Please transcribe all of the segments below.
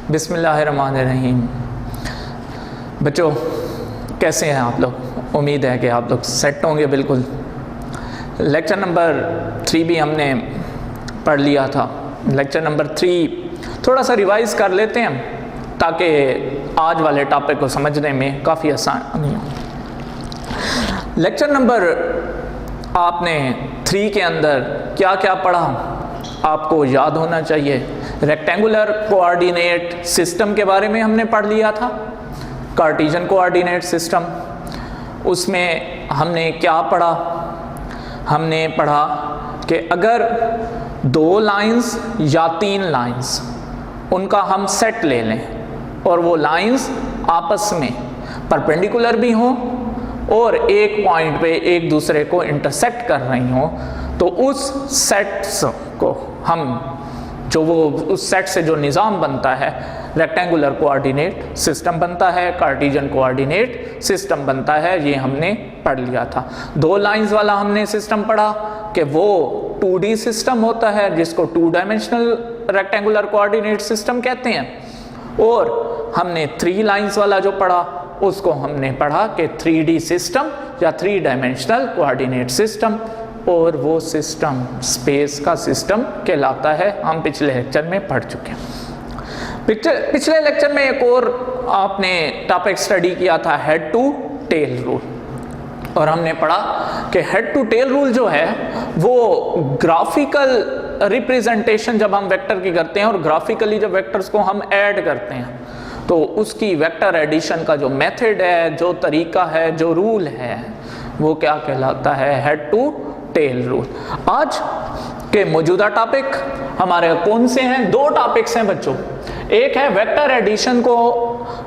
बिस्मिल्लाहिर्रहमानिर्रहीम। बच्चों कैसे हैं आप लोग? उम्मीद है कि आप लोग सेट होंगे बिल्कुल। लेक्चर नंबर 3 भी हमने पढ़ लिया था। लेक्चर नंबर 3 थोड़ा सा रिवाइज़ कर लेते हैं ताकि आज वाले टॉपिक को समझने में काफ़ी आसानी हो। लेक्चर नंबर आपने 3 के अंदर क्या क्या पढ़ा आपको याद होना चाहिए। रेक्टेंगुलर कोऑर्डिनेट सिस्टम के बारे में हमने पढ़ लिया था, कार्टेशियन कोऑर्डिनेट सिस्टम। उसमें हमने क्या पढ़ा? हमने पढ़ा कि अगर 2 लाइंस या 3 लाइंस उनका हम सेट ले लें और वो लाइंस आपस में परपेंडिकुलर भी हों और एक पॉइंट पे एक दूसरे को इंटरसेक्ट कर रही हों, तो उस सेट्स को हम उस सेट से जो निज़ाम बनता है रेक्टेंगुलर कोऑर्डिनेट सिस्टम बनता है, कार्टेशियन कोऑर्डिनेट सिस्टम बनता है। ये हमने पढ़ लिया था। 2 लाइंस वाला हमने सिस्टम पढ़ा कि वो 2D सिस्टम होता है जिसको 2 डायमेंशनल रेक्टेंगुलर कोऑर्डिनेट सिस्टम कहते हैं। और हमने 3 लाइंस वाला जो पढ़ा उसको हमने पढ़ा कि 3D सिस्टम या 3 डायमेंशनल कोऑर्डिनेट सिस्टम, और वो सिस्टम स्पेस का सिस्टम कहलाता है। हम पिछले लेक्चर में पढ़ चुके हैं। पिछले लेक्चर में एक और आपने टॉपिक स्टडी किया था, हेड टू टेल रूल। और हमने पढ़ा कि हेड टू टेल रूल जो है वो ग्राफिकल रिप्रेजेंटेशन जब हम वेक्टर की करते हैं और ग्राफिकली जब वेक्टर्स को हम ऐड करते हैं तो उसकी वेक्टर एडिशन का जो मेथड है, जो तरीका है, जो रूल है, वो क्या कहलाता है? Head to tail rule. आज के मौजूदा टॉपिक हमारे कौन से हैं? 2 टॉपिक्स हैं बच्चों। एक है वेक्टर एडिशन को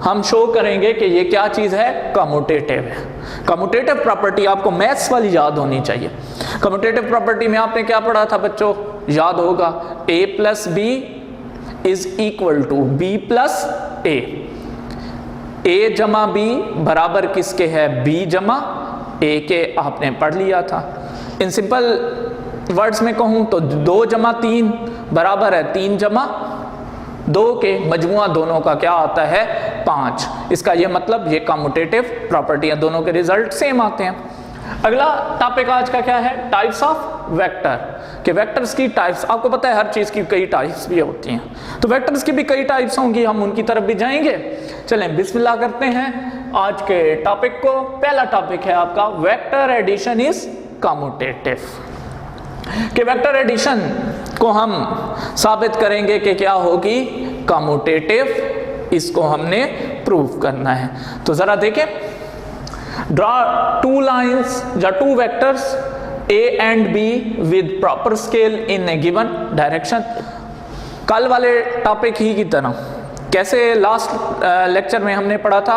हम शो करेंगे कि ये क्या चीज़ है, कम्यूटेटिव है। कम्यूटेटिव प्रॉपर्टी आपको मैथ्स वाली याद होनी चाहिए। कम्यूटेटिव प्रॉपर्टी में आपने क्या पढ़ा था बच्चों? याद होगा, a + b is equal to b + a। a जमा b बराबर किसके है? b जमा a के। आपने पढ़ लिया था। इन सिंपल वर्ड्स में कहूं तो 2 जमा 3 बराबर है 3 जमा 2 के। मजमुआ दोनों का क्या आता है? 5। इसका ये मतलब ये कम्यूटेटिव प्रॉपर्टी है, दोनों के रिजल्ट सेम आते हैं। अगला टॉपिक आज का क्या है? Types of vector. कि वेक्टर्स की टाइप्स, आपको पता है हर चीज़ की कई टाइप्स भी होती हैं, तो वेक्टर्स की भी कई टाइप्स होंगी, हम उनकी तरफ भी जाएंगे। चलें बिस्मिल्लाह करते हैं आज के टॉपिक को। पहला टॉपिक है आपका वेक्टर एडिशन इज कम्यूटेटिव। कि वेक्टर एडिशन को हम साबित करेंगे कि क्या होगी? कम्यूटेटिव। इसको हमने प्रूव करना है। तो जरा देखें, ड्रॉ 2 लाइंस या 2 vectors A and B with proper scale in a given direction। कल वाले टॉपिक ही की तरह कैसे लास्ट लेक्चर में हमने पढ़ा था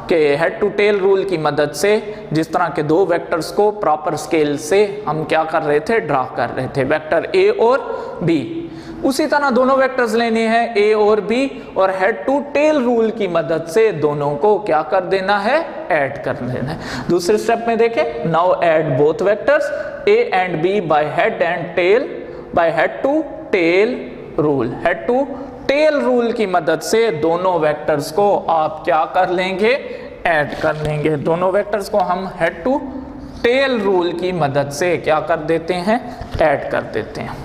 कि हेड टू टेल रूल की मदद से जिस तरह के 2 वेक्टर्स को प्रॉपर स्केल से हम क्या कर रहे थे? ड्रा कर रहे थे, वेक्टर A और B। उसी तरह दोनों वेक्टर्स लेने हैं A और B, और हेड टू टेल रूल की मदद से दोनों को क्या कर देना है? ऐड कर देना है। दूसरे स्टेप में देखें, now add both vectors A and B by head and tail by head to tail rule. Head to tail rule की मदद से दोनों वेक्टर्स को आप क्या कर लेंगे? ऐड कर लेंगे। दोनों वेक्टर्स को हम हेड टू टेल रूल की मदद से क्या कर देते हैं? ऐड कर देते हैं।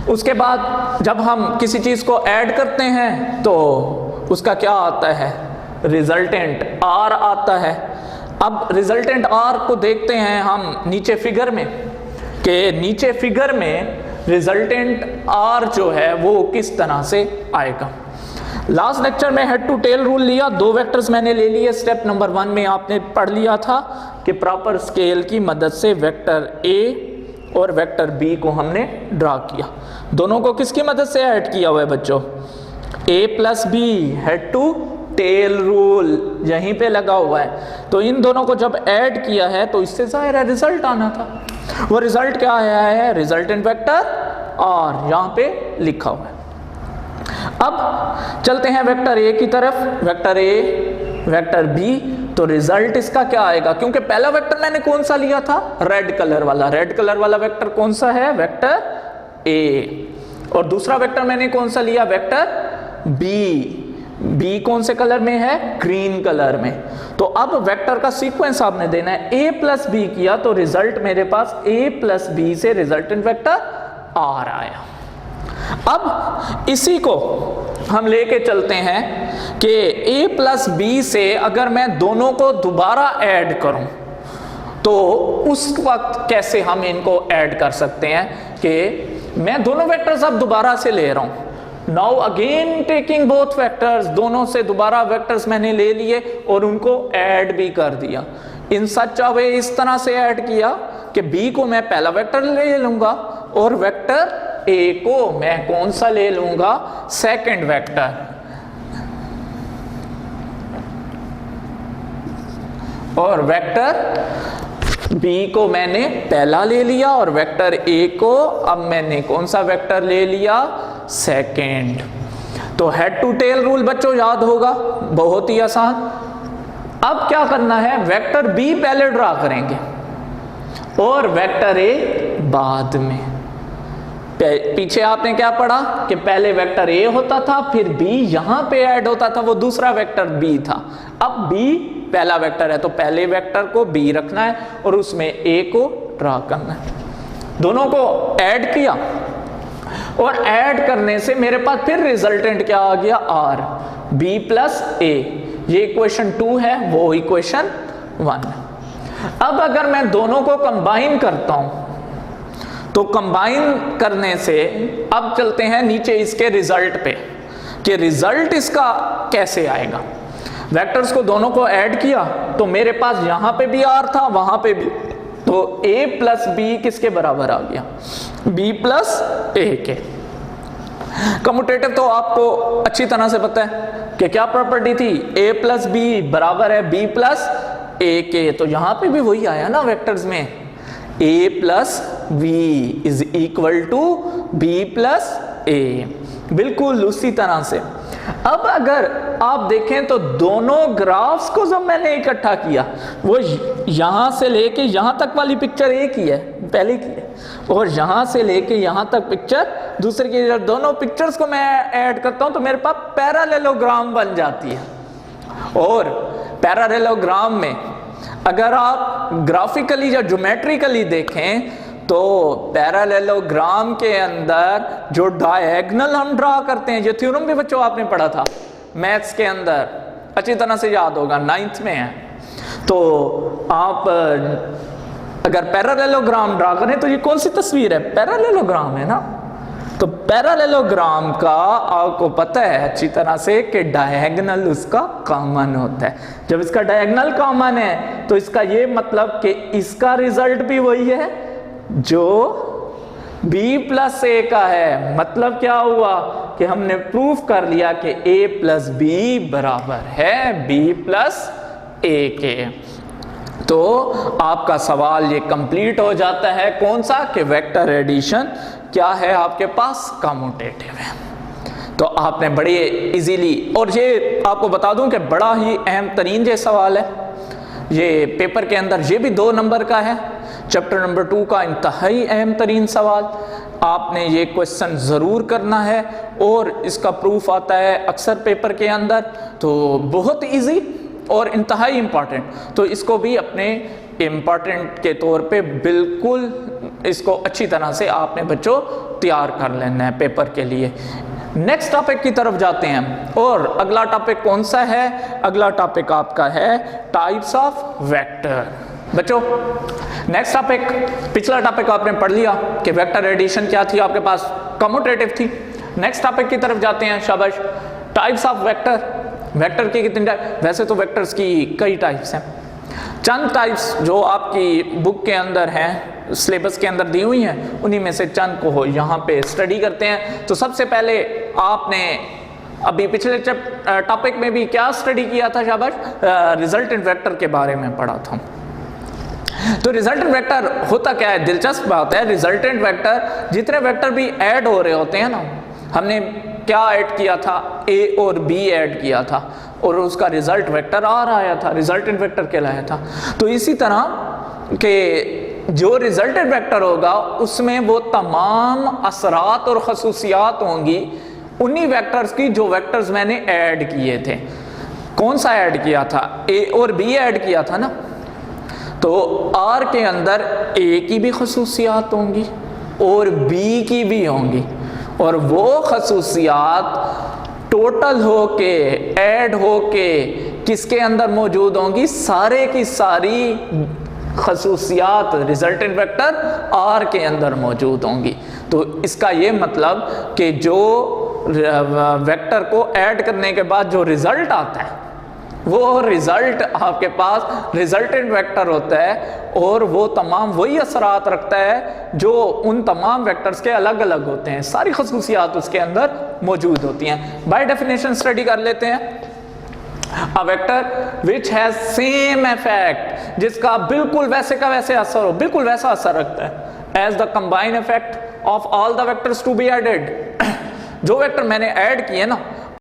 उसके बाद जब हम किसी चीज़ को ऐड करते हैं तो उसका क्या आता है? रिजल्टेंट R आता है। अब रिजल्टेंट R को देखते हैं हम नीचे फिगर में, कि नीचे फिगर में रिजल्टेंट R जो है वो किस तरह से आएगा। लास्ट लेक्चर में हेड टू टेल रूल लिया, 2 वेक्टर्स मैंने ले लिए। स्टेप नंबर 1 में आपने पढ़ लिया था कि प्रॉपर स्केल की मदद से वेक्टर A और वेक्टर B को हमने ड्रा किया। दोनों को किसकी मदद से ऐड किया हुआ है बच्चों? A + B, head to tail rule यहीं पे लगा हुआ है। तो इन दोनों को जब ऐड किया है तो इससे जाहिर है रिजल्ट आना था। वो रिजल्ट क्या आया है? रिजल्टेंट वेक्टर R यहाँ पे लिखा हुआ है। अब चलते हैं वेक्टर A की तरफ। वेक्टर A, वेक्टर B, तो रिजल्ट इसका क्या आएगा? क्योंकि पहला वेक्टर मैंने कौन सा लिया था? रेड कलर वाला। रेड कलर वाला वेक्टर कौन सा है? Vector A। और दूसरा वेक्टर मैंने कौन सा लिया? वेक्टर बी कौन से कलर में है? ग्रीन कलर में। तो अब वेक्टर का सीक्वेंस आपने देना है। a प्लस बी किया तो रिजल्ट मेरे पास a प्लस बी से रिजल्टेंट वेक्टर आर आया। अब इसी को हम लेके चलते हैं कि a प्लस बी से अगर मैं दोनों को दोबारा ऐड करूं तो उस वक्त कैसे हम इनको ऐड कर सकते हैं कि मैं दोनों वेक्टर्स अब दोबारा से ले रहा हूं। Now again taking both vectors, दोनों से दोबारा वेक्टर्स मैंने ले लिए और उनको ऐड भी कर दिया। इन सच अ वे, इस तरह से ऐड किया कि b को मैं पहला वेक्टर ले लूंगा और वेक्टर a को मैं कौन सा ले लूंगा? Second vector. और वेक्टर b को मैंने पहला ले लिया और वेक्टर a को अब मैंने कौन सा वेक्टर ले लिया? सेकेंड। तो हेड टू टेल रूल बच्चों याद होगा, बहुत ही आसान। अब क्या करना है? वेक्टर b पहले ड्रा करेंगे और वेक्टर a बाद में। पीछे आपने क्या पढ़ा कि पहले वेक्टर a होता था, फिर b यहां पे ऐड होता था, वो दूसरा वेक्टर b था। अब b पहला वेक्टर है तो पहले वेक्टर को b रखना है और उसमें a को ड्रा करना है। दोनों को ऐड किया और ऐड करने से मेरे पास फिर रिजल्टेंट क्या आ गया? r, b plus a। ये इक्वेशन 2 है, वो इक्वेशन 1 है। अब अगर मैं दोनों को कंबाइन करता हूं तो कंबाइन करने से अब चलते हैं नीचे इसके रिजल्ट पे कि रिजल्ट इसका कैसे आएगा। वेक्टर्स को दोनों को ऐड किया तो मेरे पास यहां पे भी r था, वहां पे भी, तो a प्लस बी किसके बराबर आ गया? b प्लस a के। कम्यूटेटिव तो आपको अच्छी तरह से पता है कि क्या प्रॉपर्टी थी? a प्लस बी बराबर है b प्लस a के। तो यहां पे भी वही आया ना वेक्टर्स में, a plus B is equal to b plus a, बिल्कुल उसी तरह से। अब अगर आप देखें तो दोनों ग्राफ्स को जब मैंने इकट्ठा किया, वो यहां से लेके यहां तक वाली पिक्चर एक ही है, पहले की है, और यहां से लेके यहां तक पिक्चर दूसरे की। जब दोनों पिक्चर्स को मैं ऐड करता हूं तो मेरे पास पैरेललोग्राम बन जाती है। और पैरेललोग्राम में अगर आप ग्राफिकली या ज्योमेट्रिकली देखें तो पैरेललोग्राम के अंदर जो डायगोनल हम ड्रा करते हैं, ये थ्योरम भी बच्चों आपने पढ़ा था मैथ्स के अंदर, अच्छी तरह से याद होगा, 9th में है। तो आप अगर पैरेललोग्राम ड्रा करें तो ये कौन सी तस्वीर है? पैरेललोग्राम है ना। तो पैरेललोग्राम का आपको पता है अच्छी तरह से कि डायगोनल उसका कॉमन होता है। जब इसका डायगोनल कॉमन है तो इसका ये मतलब कि इसका रिजल्ट भी वही है जो b प्लस a का है। मतलब क्या हुआ कि हमने प्रूफ कर लिया कि a प्लस बी बराबर है b प्लस a के। तो आपका सवाल ये कंप्लीट हो जाता है, कौन सा? कि वेक्टर एडिशन क्या है आपके पास? कम्यूटेटिव है। तो आपने बड़े इजीली, और ये आपको बता दूं कि बड़ा ही अहम तरीन ये सवाल है, ये पेपर के अंदर ये भी 2 नंबर का है, चैप्टर नंबर 2 का इंतहाई अहम तरीन सवाल। आपने ये क्वेश्चन ज़रूर करना है और इसका प्रूफ आता है अक्सर पेपर के अंदर, तो बहुत इजी और इंतहाई इम्पॉर्टेंट। तो इसको भी अपने इम्पॉर्टेंट के तौर पे बिल्कुल इसको अच्छी तरह से आपने बच्चों तैयार कर लेना है पेपर के लिए। नेक्स्ट टॉपिक की तरफ जाते हैं, और अगला टॉपिक कौन सा है? अगला टॉपिक आपका है टाइप्स ऑफ वेक्टर। बच्चों नेक्स्ट टॉपिक, पिछला टॉपिक आपने पढ़ लिया कि वेक्टर एडिशन क्या थी आपके पास? कम्यूटेटिव थी। नेक्स्ट टॉपिक की तरफ जाते हैं, शाबाश। Types of vector. वेक्टर की कितनी टाइप? वैसे तो वेक्टर्स की कई टाइप्स हैं, चंद टाइप्स जो आपकी बुक के अंदर हैं, सिलेबस के अंदर दी हुई हैं, उन्हीं में से चंद को यहाँ पे स्टडी करते हैं। तो सबसे पहले आपने अभी पिछले टॉपिक में भी क्या स्टडी किया था? शाबाश, रिजल्टेंट वेक्टर के बारे में पढ़ा था। तो रिजल्टेंट वेक्टर होता क्या है? दिलचस्प बात है, रिजल्टेंट वेक्टर जितने वेक्टर भी ऐड हो रहे होते हैं ना, हमने क्या ऐड किया था? a और b ऐड किया था और उसका रिजल्ट वेक्टर r आया था, रिजल्टेंट वेक्टर कहलाया था। तो इसी तरह के जो रिजल्टेंट वेक्टर होगा उसमें वो तमाम असरात और खसूसियात होंगी उन्हीं वेक्टर्स की जो वेक्टर्स मैंने ऐड किए थे। कौन सा ऐड किया था? ए और बी ऐड किया था ना। तो आर के अंदर ए की भी खसूसियात होंगी और बी की भी होंगी, और वो खसूसियात टोटल होके ऐड होके किसके अंदर मौजूद होंगी? सारे की सारी खसूसियात रिजल्टेंट वेक्टर आर के अंदर मौजूद होंगी। तो इसका ये मतलब कि जो वेक्टर को ऐड करने के बाद जो रिजल्ट आता है वो रिजल्ट आपके पास रिजल्टेंट वेक्टर होता है, और वो तमाम वही असरात रखता है जो उन तमाम वेक्टर्स के अलग अलग होते हैं, सारी खसूसियात उसके अंदर मौजूद होती हैं। बाय डेफिनेशन स्टडी कर लेते हैं। A vector which has same effect, जिसका बिल्कुल वैसे का वैसे असर हो, बिल्कुल वैसा असर रखता है, as the combined effect of all the vectors to be added। जो वेक्टर मैंने ऐड किए ना